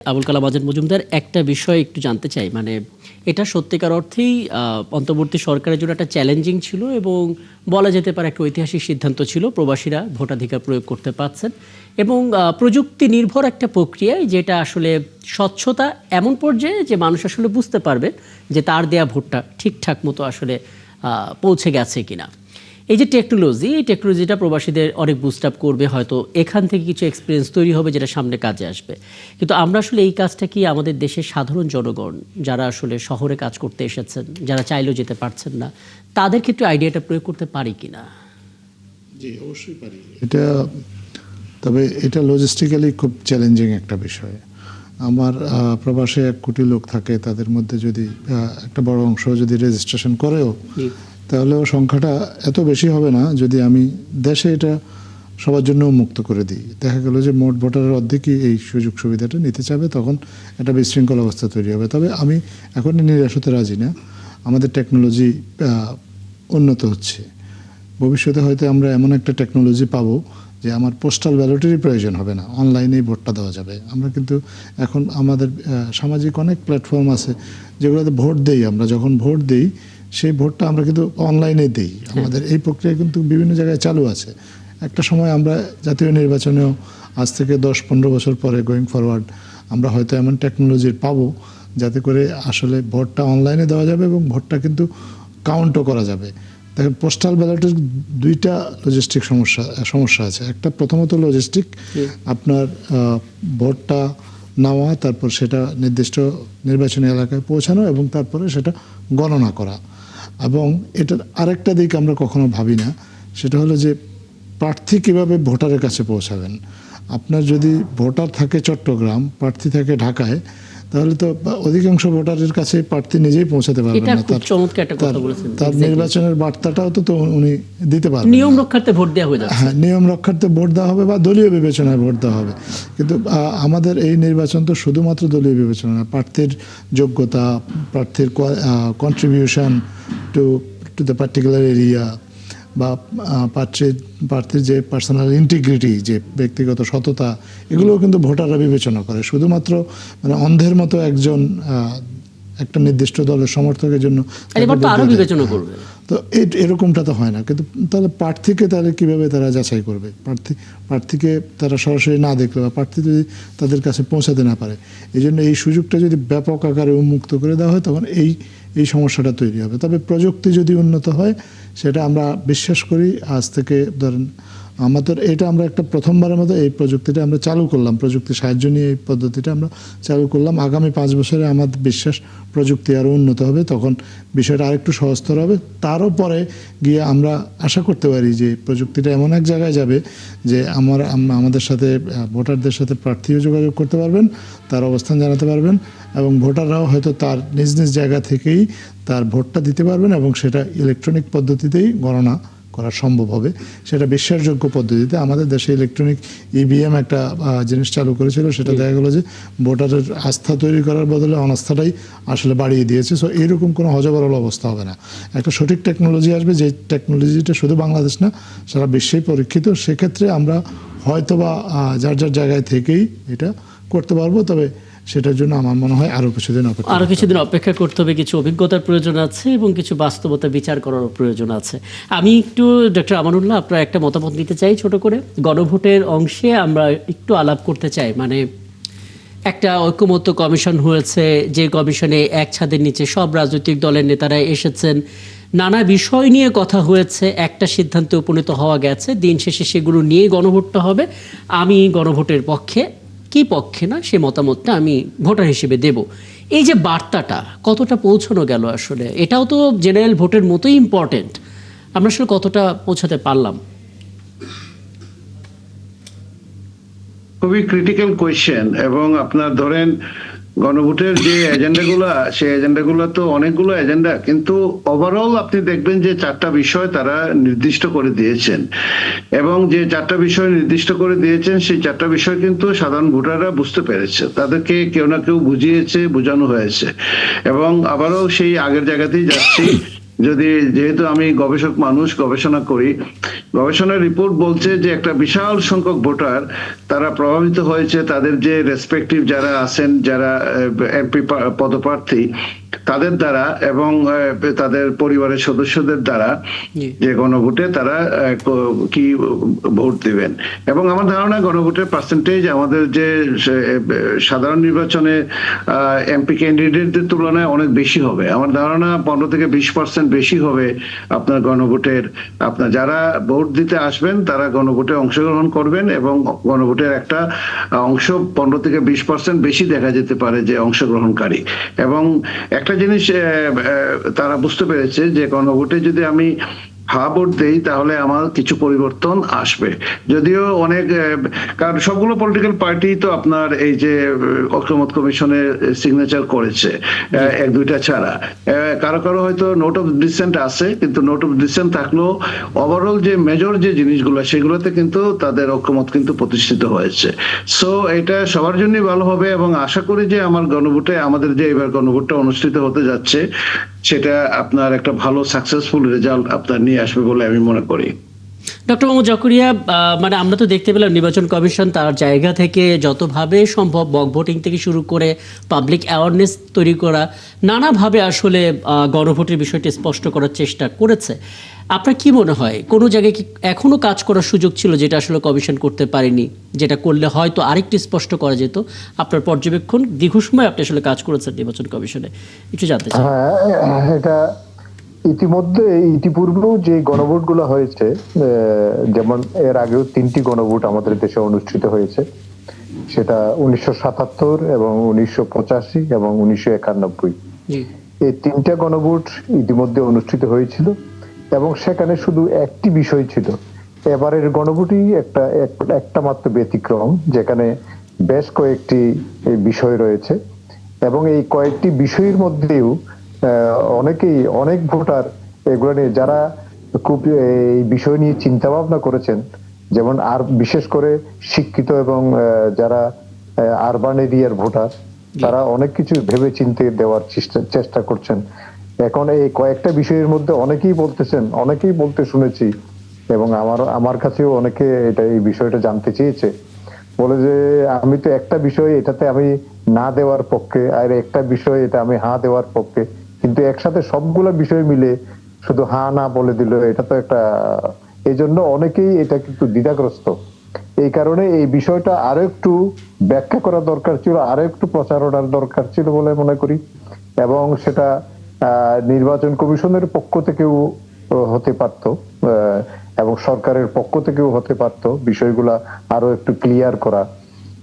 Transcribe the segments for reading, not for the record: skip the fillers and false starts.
আবুল কালাম আজাদ মজুমদার, একটা বিষয় একটু জানতে চাই, মানে এটা সত্যিকার অর্থেই অন্তর্বর্তী সরকারের জন্য একটা চ্যালেঞ্জিং ছিল এবং বলা যেতে পারে একটা ঐতিহাসিক সিদ্ধান্ত ছিল। প্রবাসীরা ভোটাধিকার প্রয়োগ করতে পারছেন এবং প্রযুক্তি নির্ভর একটা প্রক্রিয়ায়, যেটা আসলে স্বচ্ছতা এমন পর্যায়ে যে মানুষ আসলে বুঝতে পারবে যে তার দেয়া ভোটটা ঠিকঠাক মতো আসলে পৌঁছে গেছে কিনা। এই যে টেকনোলজি, এই টেকনোলজিটা প্রবাসীদের অনেক বুস্ট আপ করবে, হয়তো এখান থেকে কিছু এক্সপিরিয়েন্স তৈরি হবে যেটা সামনে কাজে আসবে। কিন্তু আমরা আসলে এই কাজটা কি আমাদের দেশের সাধারণ জনগণ যারা আসলে শহরে কাজ করতে এসেছেন, যারা চাইলেও যেতে পারছেন না, তাদের ক্ষেত্রে আইডিয়াটা প্রয়োগ করতে পারি কিনা? জি, অবশ্যই পারি। তবে এটা লজিস্টিক্যালি খুব চ্যালেঞ্জিং একটা বিষয়। আমার প্রবাসে 1 কোটি লোক থাকে, তাদের মধ্যে যদি একটা বড় অংশ যদি রেজিস্ট্রেশন করেও, তাহলেও সংখ্যাটা এত বেশি হবে না যদি আমি দেশে এটা সবার জন্য মুক্ত করে দিই। দেখা গেল যে মোট ভোটারের অর্ধেকই এই সুযোগ সুবিধাটা নিতে চাবে, তখন একটা বিশৃঙ্খল অবস্থা তৈরি হবে। তবে আমি এখন নিরাশ হতে রাজি না। আমাদের টেকনোলজি উন্নত হচ্ছে। ভবিষ্যতে হয়তো আমরা এমন একটা টেকনোলজি পাবো যে আমার পোস্টাল ব্যালটেরই প্রয়োজন হবে না, অনলাইনেই ভোটটা দেওয়া যাবে। আমরা কিন্তু এখন আমাদের সামাজিক অনেক প্ল্যাটফর্ম আছে যেগুলোতে ভোট দেই। আমরা যখন ভোট দেই সেই ভোটটা আমরা কিন্তু অনলাইনে দেই। আমাদের এই প্রক্রিয়া কিন্তু বিভিন্ন জায়গায় চালু আছে। একটা সময় আমরা জাতীয় নির্বাচনেও আজ থেকে 10-15 বছর পরে গোয়িং ফরওয়ার্ড আমরা হয়তো এমন টেকনোলজি পাবো যাতে করে আসলে ভোটটা অনলাইনে দেওয়া যাবে এবং ভোটটা কিন্তু কাউন্টও করা যাবে। দেখেন, পোস্টাল ব্যালটের 2টা লজিস্টিক সমস্যা আছে। একটা প্রথমত লজিস্টিক, আপনার ভোটটা নেওয়া, তারপর সেটা নির্দিষ্ট নির্বাচনী এলাকায় পৌঁছানো এবং তারপরে সেটা গণনা করা। এবং এটার আরেকটা দিক আমরা কখনো ভাবি না, সেটা হলো যে প্রার্থী কীভাবে ভোটারের কাছে পৌঁছাবেন। আপনার যদি ভোটার থাকে চট্টগ্রাম, প্রার্থী থাকে ঢাকায়, তাহলে তো অধিকাংশ ভোটারের কাছে প্রার্থী নিজেই পৌঁছাতে পারবেন না। তার নির্বাচনের বার্তাটাও তো উনি দিতে পারবেন। নিয়ম রক্ষার্থে ভোট দেওয়া হয়ে যাচ্ছে। হ্যাঁ, নিয়ম রক্ষার্থে ভোট দেওয়া হবে বা দলীয় বিবেচনায় ভোট দেওয়া হবে। কিন্তু আমাদের এই নির্বাচন তো শুধুমাত্র দলীয় বিবেচনা না, প্রার্থীর যোগ্যতা, প্রার্থীর contribution to the particular area, বা প্রার্থীর যে পার্সোনাল ইন্টিগ্রিটি, যে ব্যক্তিগত সততা, এগুলোও কিন্তু ভোটাররা বিবেচনা করে। শুধুমাত্র মানে অন্ধের মতো একজন একটা নির্দিষ্ট দলের সমর্থকের জন্য বিবেচনা করবে, তো এরকমটা তো হয় না। কিন্তু তাহলে প্রার্থীকে তাহলে কীভাবে তারা যাচাই করবে? প্রার্থীকে তারা সরাসরি না দেখলে বা প্রার্থী যদি তাদের কাছে পৌঁছাতে না পারে, এই জন্য এই সুযোগটা যদি ব্যাপক আকারে উন্মুক্ত করে দেওয়া হয়, তখন এই সমস্যাটা তৈরি হবে। তবে প্রযুক্তি যদি উন্নত হয়, সেটা আমরা বিশ্বাস করি। আজ থেকে ধরেন আমাদের এটা আমরা একটা প্রথমবারের মতো এই প্রযুক্তিটা আমরা চালু করলাম, প্রযুক্তির সাহায্য নিয়ে এই পদ্ধতিটা আমরা চালু করলাম। আগামী 5 বছরে আমাদের বিশ্বাস প্রযুক্তি আরও উন্নত হবে, তখন বিষয়টা আরেকটু সহজতর হবে। তারও পরে গিয়ে আমরা আশা করতে পারি যে প্রযুক্তিটা এমন এক জায়গায় যাবে যে আমাদের সাথে ভোটারদের সাথে প্রার্থীও যোগাযোগ করতে পারবেন, তার অবস্থান জানাতে পারবেন, এবং ভোটাররাও হয়তো তার নিজ নিজ জায়গা থেকেই তার ভোটটা দিতে পারবেন এবং সেটা ইলেকট্রনিক পদ্ধতিতেই গণনা করা সম্ভব হবে, সেটা বিশ্বাসযোগ্য পদ্ধতিতে। আমাদের দেশে ইলেকট্রনিক ইভিএম একটা জিনিস চালু করেছিল, সেটা দেখা গেলো যে ভোটারের আস্থা তৈরি করার বদলে অনাস্থাটাই আসলে বাড়িয়ে দিয়েছে। সো এইরকম কোনো হযবরল অবস্থা হবে না। একটা সঠিক টেকনোলজি আসবে, যে টেকনোলজিটা শুধু বাংলাদেশ না, সারা বিশ্বেই পরীক্ষিত। সেক্ষেত্রে আমরা হয়তো বা যার যার জায়গায় থেকেই এটা করতে পারবো। তবে সেটার জন্য আমার মনে হয় আরও কিছুদিন অপেক্ষা করতে হবে। কিছু অভিজ্ঞতার প্রয়োজন আছে এবং কিছু বাস্তবতা বিচার করার প্রয়োজন আছে। আমি একটু ডক্টর আমানুল্লাহ, আপনার একটা মতামত নিতে চাই ছোট করে। গণভোটের অংশে আমরা একটু আলাপ করতে চাই। মানে একটা ঐকমত্য কমিশন হয়েছে, যে কমিশনে এক ছাদের নিচে সব রাজনৈতিক দলের নেতারা এসেছেন, নানা বিষয় নিয়ে কথা হয়েছে, একটা সিদ্ধান্তে উপনীত হওয়া গেছে। দিন শেষে সেগুলো নিয়ে গণভোটটা হবে। আমি গণভোটের পক্ষে কি পক্ষে না, সে মতামতটা আমি ভোটার হিসেবে দেব। এই যে বার্তাটা কতটা পৌঁছানো গেল, আসলে এটাও তো জেনারেল ভোটের মতোই ইম্পর্টেন্ট। আমরা আসলে কতটা পৌঁছাতে পারলাম? খুবই ক্রিটিক্যাল কোয়েশ্চেন। এবং আপনার ধরেন গণভোটের যে এজেন্ডাগুলো, সেই এজেন্ডাগুলো তো অনেকগুলো এজেন্ডা, কিন্তু ওভারঅল আপনি দেখবেন যে 4টা বিষয় তারা নির্দিষ্ট করে দিয়েছেন। এবং যে 4টা বিষয় নির্দিষ্ট করে দিয়েছেন, সেই 4টা বিষয় কিন্তু সাধারণ ভোটাররা বুঝতে পেরেছে, তাদেরকে কেউ না কেউ বুঝিয়েছে, বোঝানো হয়েছে। এবং আবারও সেই আগের জায়গাতেই যাচ্ছি যদি, যেহেতু আমি গবেষক মানুষ, গবেষণা করি, গবেষণার রিপোর্ট বলছে যে একটা বিশাল সংখ্যক ভোটার তারা প্রভাবিত হয়েছে তাদের যে রেসপেক্টিভ যারা আছেন, যারা এমপি পদপ্রার্থী তাদের দ্বারা এবং তাদের পরিবারের সদস্যদের দ্বারা, যে গণভোটে তারা কি ভোট দিবেন। এবং আমার ধারণা গণভোটের পার্সেন্টেজ আমাদের যে সাধারণ নির্বাচনে এমপি ক্যান্ডিডেটদের তুলনায় অনেক বেশি হবে। আমার ধারণা 15 থেকে 20% বেশি হবে আপনার গণভোটের, আপনার যারা ভোট দিতে আসবেন তারা গণভোটে অংশগ্রহণ করবেন এবং গণভোটের একটা অংশ 15 থেকে 20% বেশি দেখা যেতে পারে যে অংশগ্রহণকারী। এবং একটা জিনিস তারা বুঝতে পেরেছে যে গণভোটে যদি আমি ভোট দেই তাহলে আমার কিছু পরিবর্তন আসবে। যদিও অনেক, কারণ সবগুলো পলিটিক্যাল পার্টি তো আপনার এই যে ঐকমত্য কমিশনে সিগনেচার করেছে, এক দুইটা ছাড়া। কারো কারো হয়তো নোট অফ ডিসেন্ট আছে, কিন্তু নোট অফ ডিসেন্ট থাকলেও ওভারঅল যে মেজর যে জিনিসগুলো সেগুলোতে কিন্তু তাদের ঐকমত কিন্তু প্রতিষ্ঠিত হয়েছে। সো এটা সবার জন্যই ভালো হবে এবং আশা করি যে আমার গণভোটে, আমাদের যে এবার গণভোটটা অনুষ্ঠিত হতে যাচ্ছে সেটা আপনার একটা ভালো সাকসেসফুল রেজাল্ট আপনার নিয়ে আসবে বলে আমি মনে করি। ডক্টর মোহাম্মদ জাকারিয়া, মানে আমরা তো দেখতে পেলাম নির্বাচন কমিশন তার জায়গা থেকে যতভাবে সম্ভব মক ভোটিং থেকে শুরু করে পাবলিক অ্যাওয়ারনেস তৈরি করা, নানাভাবে আসলে গণভোটের বিষয়টি স্পষ্ট করার চেষ্টা করেছে। আপনার কি মনে হয় কোনো জায়গায় কি এখনো কাজ করার সুযোগ ছিল যেটা আসলে কমিশন করতে পারেনি, যেটা করলে হয়তো আরেকটু স্পষ্ট করা যেত? আপনার পর্যবেক্ষণ, দীর্ঘ সময় আপনি আসলে কাজ করেছেন নির্বাচন কমিশনে, একটু জানতে চাই। হ্যাঁ, এটা ইতিমধ্যে ইতিপূর্বেও যে গণভোট গুলো হয়েছে, যেমন এর আগেও 3টি গণভোট আমাদের দেশে অনুষ্ঠিত হয়েছে, সেটা 1977 এবং 1985 এবং 1991। এই 3টা গণভোট ইতিমধ্যে অনুষ্ঠিত হয়েছিল এবং সেখানে শুধু একটি বিষয় ছিল। এবারের গণভোটই একটা মাত্র ব্যতিক্রম, যেখানে বেশ কয়েকটি বিষয় রয়েছে এবং এই কয়েকটি বিষয়ের মধ্যেও অনেক ভোটার এগুলো নিয়ে যারা খুব এই বিষয় নিয়ে চিন্তা ভাবনা করেছেন, যেমন আর বিশেষ করে শিক্ষিত এবং যারা আরবান এরিয়ার ভোটার, তারা অনেক কিছু ভেবে চিন্তে দেওয়ার চেষ্টা করছেন। এখন এই কয়েকটা বিষয়ের মধ্যে অনেকেই বলতে শুনেছি এবং আমার কাছেও অনেকে এই বিষয়টা জানতে চেয়েছে, বলে যে আমি তো একটা বিষয় এটাতে আমি না দেওয়ার পক্ষে, আর একটা বিষয় এটা আমি হ্যাঁ দেওয়ার পক্ষে, কিন্তু একসাথে সবগুলো বিষয় মিলে শুধু হ্যাঁ না বলে দিল, এটা তো একটা, এই জন্য অনেকেই এটা কিন্তু দ্বিধাগ্রস্ত। এই কারণে এই বিষয়টা আরো একটু ব্যাখ্যা করা দরকার ছিল, আরো একটু প্রচারণার দরকার ছিল বলে মনে করি। এবং সেটা নির্বাচন কমিশনের পক্ষ থেকেও হতে পারত এবং সরকারের পক্ষ থেকেও হতে পারত, বিষয়গুলা আরো একটু ক্লিয়ার করা।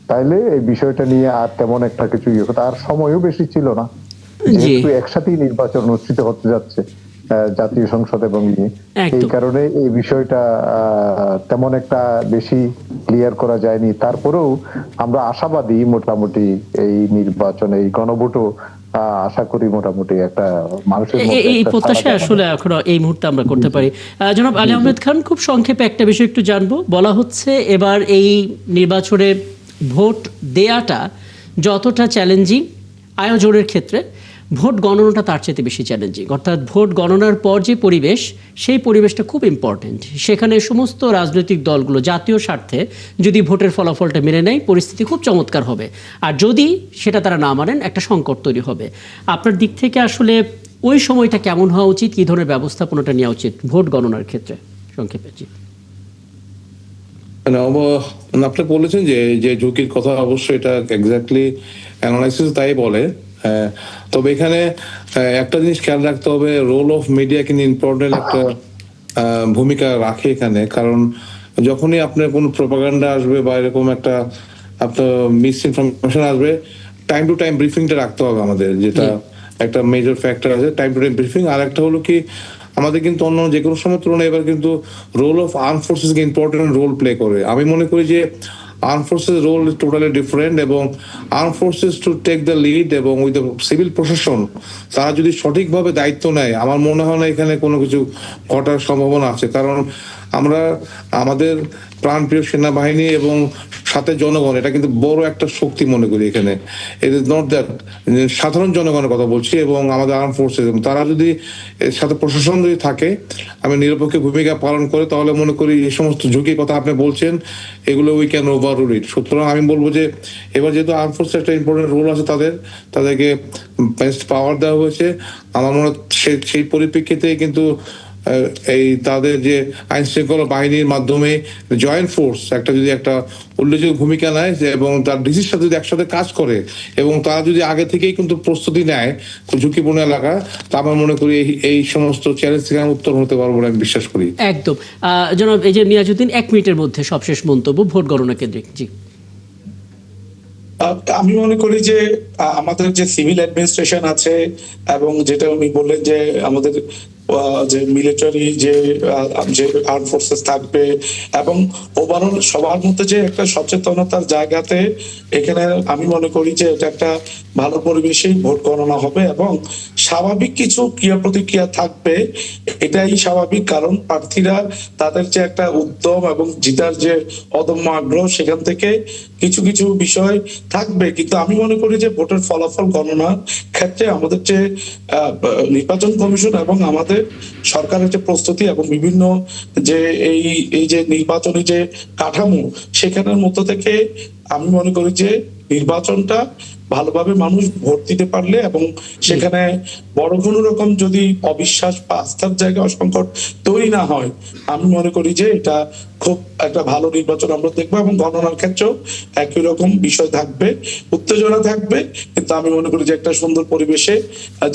তাইলে এই বিষয়টা নিয়ে আর তেমন একটা কিছু হতো, আর সময়ও বেশি ছিল না, যেহেতু একসাথেই নির্বাচন অনুষ্ঠিত হতে যাচ্ছে জাতীয় সংসদ এবং এই কারণে এই বিষয়টা তেমন একটা বেশি ক্লিয়ার করা যায়নি। তারপরেও আমরা আশাবাদী মোটামুটি এই নির্বাচনে, এই গণভোটও আশা করি মোটামুটি একটা মানুষের এই প্রত্যাশা আসলে এখন এই মুহূর্তে আমরা করতে পারি। জনাব আলী আহমেদ খান, খুব সংক্ষেপে একটা বিষয় একটু জানবো। বলা হচ্ছে এবার এই নির্বাচনে ভোট দেয়াটা যতটা চ্যালেঞ্জিং আয়োজনের ক্ষেত্রে, ভোট গণনাটা তার চেয়ে বেশি চ্যালেঞ্জিং। অর্থাৎ ভোট গণনার পর যে পরিবেশ, সেই পরিবেশটা খুব ইম্পর্টেন্ট। সেখানে সমস্ত রাজনৈতিক দলগুলো জাতীয় স্বার্থে যদি ভোটের ফলাফলটা মেনে নেয়, পরিস্থিতি খুব চমৎকার হবে। আর যদি সেটা তারা না মানেন, একটা সংকট তৈরি হবে। আপনার দিক থেকে আসলে ওই সময়টা কেমন হওয়া উচিত, কী ধরনের ব্যবস্থাপনাটা নেওয়া উচিত ভোট গণনার ক্ষেত্রে, সংক্ষেপে? আপনি বলেছেন যে ঝুঁকির কথা, অবশ্যই এটা এক্স্যাক্টলি অ্যানালাইসিস তাই বলে। তবে এখানে একটা জিনিস খেয়াল রাখতে হবে, রোল অফ মিডিয়া কিন্তু ইম্পর্টেন্ট একটা ভূমিকা রাখে এখানে। কারণ যখনই আপনার কোনো প্রোপাগান্ডা আসবে বা এরকম একটা আপনার মিস ইনফরমেশন আসবে, টাইম টু টাইম ব্রিফিংটা রাখতে হবে আমাদের, যেটা একটা মেজর ফ্যাক্টর আছে, টাইম টু টাইম ব্রিফিং। আর একটা হলো কি, আমাদের কিন্তু অন্য যে কোনো সময় তুলনায় এবার কিন্তু role of armed forces important role play করে। আমি মনে করি যে armed forces role is totally different, এবং armed forces to take the lead এবং উইথ দ্য সিভিল প্রশাসন, তারা যদি সঠিকভাবে দায়িত্ব নেয়, আমার মনে হয় না এখানে কোনো কিছু ঘটার সম্ভাবনা আছে। কারণ আমরা আমাদের প্রাণপ্রিয় সেনাবাহিনী এবং সাথে জনগণ, এটা কিন্তু বড় একটা শক্তি মনে করি এখানে। ইট ইজ নট দ্যাট, সাধারণ জনগণের কথা বলছি এবং আমাদের আর্ম ফোর্সেস, তারা যদি এর সাথে প্রশাসন যদি থাকে, আমি নিরপেক্ষ ভূমিকা পালন করে, তাহলে মনে করি এই সমস্ত ঝুঁকির কথা আপনি বলছেন এগুলো উই ক্যান ওভাররুল ইট। সুতরাং আমি বলবো যে এবার যেহেতু আর্ম ফোর্সের একটা ইম্পর্টেন্ট রোল আছে, তাদেরকে বেস্ট পাওয়ার দেওয়া হয়েছে। আমার মনে হয় সেই পরিপ্রেক্ষিতে কিন্তু এই তাদের যে আইন শৃঙ্খলা বাহিনীর মাধ্যমে জয়েন্ট ফোর্স যদি একটা উল্লেখযোগ্য ভূমিকা নেয় এবং তার ডিসির সাথে যদি একসাথে কাজ করে এবং তারা যদি আগে থেকেই কিন্তু প্রস্তুতি নেয় ঝুঁকিপূর্ণ এলাকা, তা আমার মনে করি এই সমস্ত চ্যালেঞ্জ থেকে আমি উত্তর হতে পারবো বলে আমি বিশ্বাস করি। একদম। জনাব এই যে নিয়াজউদ্দিন, 1 মিনিটের মধ্যে সবশেষ মন্তব্য ভোট গণনা কেন্দ্রিক। জি। আমি মনে করি যে আমাদের যে সিভিল অ্যাডমিনিস্ট্রেশন আছে এবং যেটা উনি বললেন যে আমাদের যে মিলিটারি যে আর্ম ফোর্সেস থাকবে এবং ওভারঅল সবার মধ্যে যে একটা সচেতনতার জায়গাতে, এখানে আমি মনে করি যে এটা একটা ভালো পরিবেশেই ভোট গণনা হবে এবং স্বাভাবিক কিছু ক্রিয়া প্রতিক্রিয়া থাকবে, এটাই স্বাভাবিক। কারণ প্রার্থীরা তাদের যে একটা উদ্যম এবং জিতার যে অদম্য আগ্রহ, সেখান থেকে কিছু কিছু বিষয় থাকবে। কিন্তু আমি মনে করি যে ভোটের ফলাফল গণনার ক্ষেত্রে আমাদের যে নির্বাচন কমিশন এবং আমাদের সরকারের যে প্রস্তুতি এবং বিভিন্ন যে এই যে নির্বাচনী যে কাঠামো, সেখানের মধ্য থেকে আমি মনে করি যে নির্বাচনটা ভালোভাবে মানুষ ভোট দিতে পারলে এবং সেখানে বড় কোনো রকম যদি অবিশ্বাস বা আস্থার জায়গা সংকট তৈরি না হয়, আমি মনে করি যে এটা খুব একটা ভালো নির্বাচন আমরা দেখবো। এবং গণনার ক্ষেত্রেও একই রকম বিষয় থাকবে, উত্তেজনা থাকবে, কিন্তু আমি মনে করি যে একটা সুন্দর পরিবেশে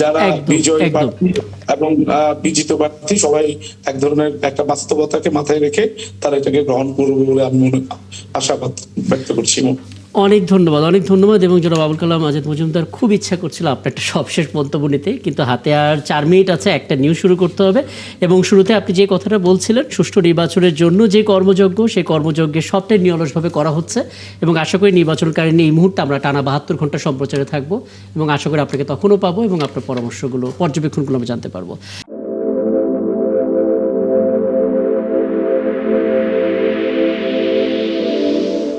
যারা বিজয়ী প্রার্থী এবং বিজিত প্রার্থী সবাই এক ধরনের একটা বাস্তবতাকে মাথায় রেখে তারা এটাকে গ্রহণ করবে বলে আমি আশাবাদ ব্যক্ত করছি। অনেক ধন্যবাদ, অনেক ধন্যবাদ। এবং জনাব আবুল কালাম আজাদ মজুমদার, খুব ইচ্ছা করছিল আপনার একটা সবশেষ মন্তব্য নিতে, কিন্তু হাতে আর 4 মিনিট আছে, একটা নিউজ শুরু করতে হবে। এবং শুরুতে আপনি যে কথাটা বলছিলেন, সুষ্ঠু নির্বাচনের জন্য যে কর্মযজ্ঞ, সেই কর্মযজ্ঞের সবটাই নিরলসভাবে করা হচ্ছে এবং আশা করি নির্বাচনকালীন এই মুহূর্তে আমরা টানা 72 ঘন্টা সম্প্রচারে থাকবো এবং আশা করি আপনাকে তখনও পাবো এবং আপনার পরামর্শগুলো, পর্যবেক্ষণগুলো আমরা জানতে পারবো।